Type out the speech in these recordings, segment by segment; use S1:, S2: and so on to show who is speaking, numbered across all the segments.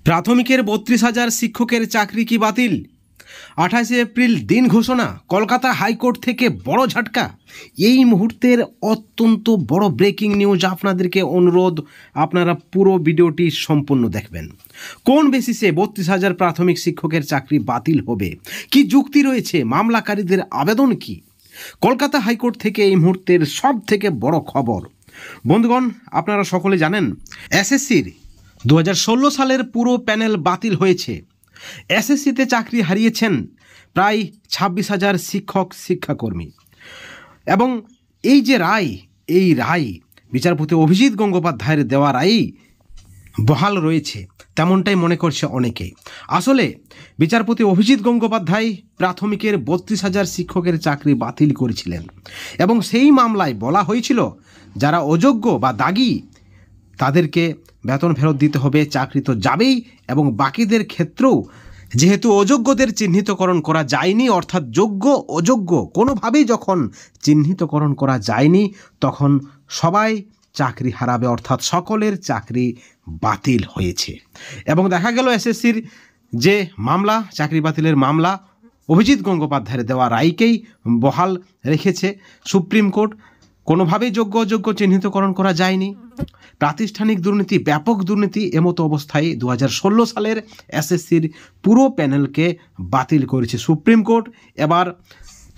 S1: প্রাথমিকের ৩২,০০০ শিক্ষকের চাকরি কি বাতিল? ২৮শে এপ্রিল দিন ঘোষণা। কলকাতা হাইকোর্ট থেকে বড় ঝটকা। এই মুহূর্তের অত্যন্ত বড় ব্রেকিং নিউজ। আপনাদেরকে অনুরোধ, আপনারা পুরো ভিডিওটি সম্পূর্ণ দেখবেন। কোন বেসিসে ৩২,০০০ প্রাথমিক শিক্ষকের চাকরি বাতিল হবে? কি যুক্তি রয়েছে? মামলাকারীদের আবেদন কি? কলকাতা হাইকোর্ট থেকে এই মুহূর্তের সব থেকে বড় খবর। বন্ধুগণ, আপনারা সকলে জানেন এসএসসির ২০১৬ সালের পুরো প্যানেল বাতিল হয়েছে। এসএসসিতে চাকরি হারিয়েছেন প্রায় ২৬,০০০ শিক্ষক শিক্ষাকর্মী। এবং এই যে রায়, এই রায় বিচারপতি অভিজিৎ গঙ্গোপাধ্যায়ের দেওয়া রায়ই বহাল রয়েছে, তেমনটাই মনে করছে অনেকেই। আসলে বিচারপতি অভিজিৎ গঙ্গোপাধ্যায় প্রাথমিকের ৩২,০০০ শিক্ষকের চাকরি বাতিল করেছিলেন এবং সেই মামলায় বলা হয়েছিল যারা অযোগ্য বা দাগী তাদেরকে বেতন ফেরত দিতে হবে, চাকরি তো যাবেই, এবং বাকিদের ক্ষেত্রেও যেহেতু অযোগ্যদের চিহ্নিতকরণ করা যায়নি, অর্থাৎ যোগ্য অযোগ্য কোনোভাবেই যখন চিহ্নিতকরণ করা যায়নি, তখন সবাই চাকরি হারাবে, অর্থাৎ সকলের চাকরি বাতিল হয়েছে। এবং দেখা গেল এসএসসির যে মামলা, চাকরি বাতিলের মামলা, অভিজিৎ গঙ্গোপাধ্যায়ের দেওয়া রায়কেই বহাল রেখেছে সুপ্রিম কোর্ট। কোনোভাবেই যোগ্য অযোগ্য চিহ্নিতকরণ করা যায়নি। প্রাতিষ্ঠানিক দুর্নীতি, ব্যাপক দুর্নীতি, এমতো অবস্থায় ২০১৬ সালের এসএসসির পুরো প্যানেলকে বাতিল করেছে সুপ্রিম কোর্ট। এবার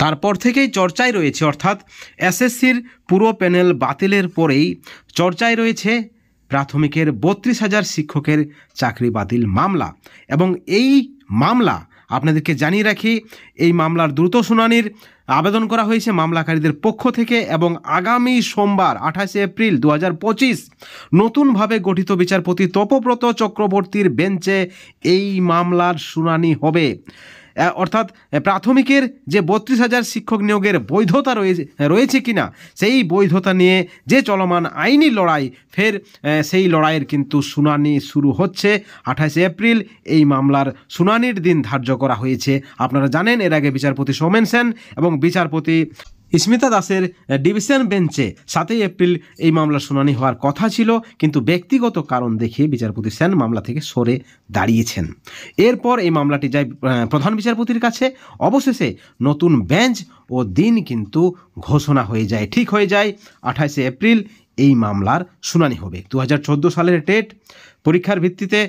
S1: তারপর থেকেই চর্চায় রয়েছে, অর্থাৎ এসএসসির পুরো প্যানেল বাতিলের পরেই চর্চায় রয়েছে প্রাথমিকের ৩২,০০০ শিক্ষকের চাকরি বাতিল মামলা। এবং এই মামলা আপনাদেরকে জানিয়ে রাখি, এই মামলার দ্রুত শুনানির আবেদন করা হয়েছে মামলাকারীদের পক্ষ থেকে। এবং আগামী সোমবার ২৮শে এপ্রিল ২০২৫ নতুনভাবে গঠিত বিচারপতি তপব্রত চক্রবর্তীর বেঞ্চে এই মামলার শুনানি হবে। অর্থাৎ প্রাথমিকের যে ৩২,০০০ শিক্ষক নিয়োগের বৈধতা রয়েছে কিনা, সেই বৈধতা নিয়ে যে চলমান আইনি লড়াই, ফের সেই লড়াইয়ের কিন্তু শুনানি শুরু হচ্ছে ২৮শে এপ্রিল। এই মামলার শুনানির দিন ধার্য করা হয়েছে। আপনারা জানেন এর আগে বিচারপতি সৌমেন সেন এবং বিচারপতি স্মিতা দাসের ডিভিশন বেঞ্চে ৭ই এপ্রিল এই মামলার শুনানি হওয়ার কথা ছিল, কিন্তু ব্যক্তিগত কারণ দেখিয়ে বিচারপতি সেন মামলা থেকে সরে দাঁড়িয়েছেন। এরপর এই মামলাটি যায় প্রধান বিচারপতির কাছে। অবশেষে নতুন বেঞ্চ ও দিন কিন্তু ঘোষণা হয়ে যায়, ঠিক হয়ে যায় ২৮শে এপ্রিল এই মামলার শুনানি হবে। ২০১৪ সালের টেট পরীক্ষার ভিত্তিতে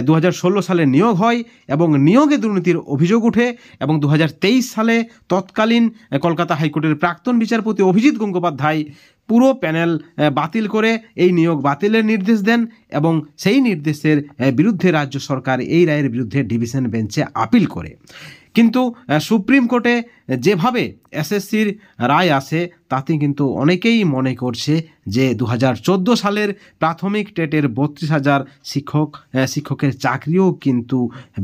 S1: ২০১৬ সালে নিয়োগ হয় এবং নিয়োগে দুর্নীতির অভিযোগ উঠে এবং ২০২৩ সালে তৎকালীন কলকাতা হাইকোর্টের প্রাক্তন বিচারপতি অভিজিৎ গঙ্গোপাধ্যায় পুরো প্যানেল বাতিল করে এই নিয়োগ বাতিলের নির্দেশ দেন এবং সেই নির্দেশের বিরুদ্ধে রাজ্য সরকার এই রায়ের বিরুদ্ধে ডিভিশন বেঞ্চে আপিল করে। কিন্তু সুপ্রিম কোর্টে যেভাবে এসএসসির রায় আসে, তাতে কিন্তু অনেকেই মনে করছে যে ২০১৪ সালের প্রাথমিক টেটের ৩২,০০০ শিক্ষকের চাকরিও কিন্তু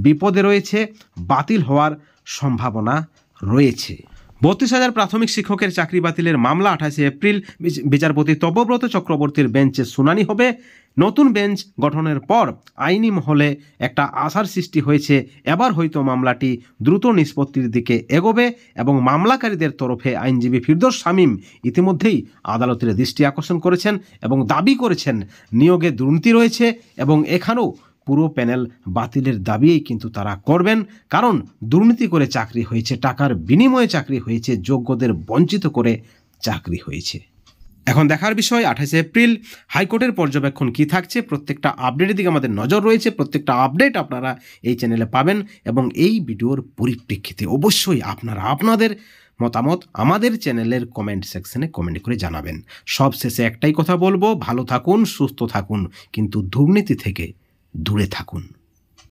S1: বিপদে রয়েছে, বাতিল হওয়ার সম্ভাবনা রয়েছে। ৩২,০০০ প্রাথমিক শিক্ষকের চাকরি বাতিলের মামলা ২৮শে এপ্রিল বিচারপতি তপব্রত চক্রবর্তীর বেঞ্চে শুনানি হবে। নতুন বেঞ্চ গঠনের পর আইনি মহলে একটা আশার সৃষ্টি হয়েছে, এবার হয়তো মামলাটি দ্রুত নিষ্পত্তির দিকে এগোবে। এবং মামলাকারীদের তরফে আইনজীবী ফিরদৌস শামীম ইতিমধ্যেই আদালতের দৃষ্টি আকর্ষণ করেছেন এবং দাবি করেছেন নিয়োগে দুর্নীতি রয়েছে এবং এখানেও পুরো প্যানেল বাতিলের দাবিই কিন্তু তারা করবেন, কারণ দুর্নীতি করে চাকরি হয়েছে, টাকার বিনিময়ে চাকরি হয়েছে, যোগ্যদের বঞ্চিত করে চাকরি হয়েছে। এখন দেখার বিষয় ২৮শে এপ্রিল হাইকোর্টের পর্যবেক্ষণ কি থাকছে। প্রত্যেকটা আপডেটের দিকে আমাদের নজর রয়েছে, প্রত্যেকটা আপডেট আপনারা এই চ্যানেলে পাবেন এবং এই ভিডিওর পরিপ্রেক্ষিতে অবশ্যই আপনারা আপনাদের মতামত আমাদের চ্যানেলের কমেন্ট সেকশনে কমেন্ট করে জানাবেন। সবশেষে একটাই কথা বলবো, ভালো থাকুন, সুস্থ থাকুন, কিন্তু দুর্নীতি থেকে দূরে থাকুন।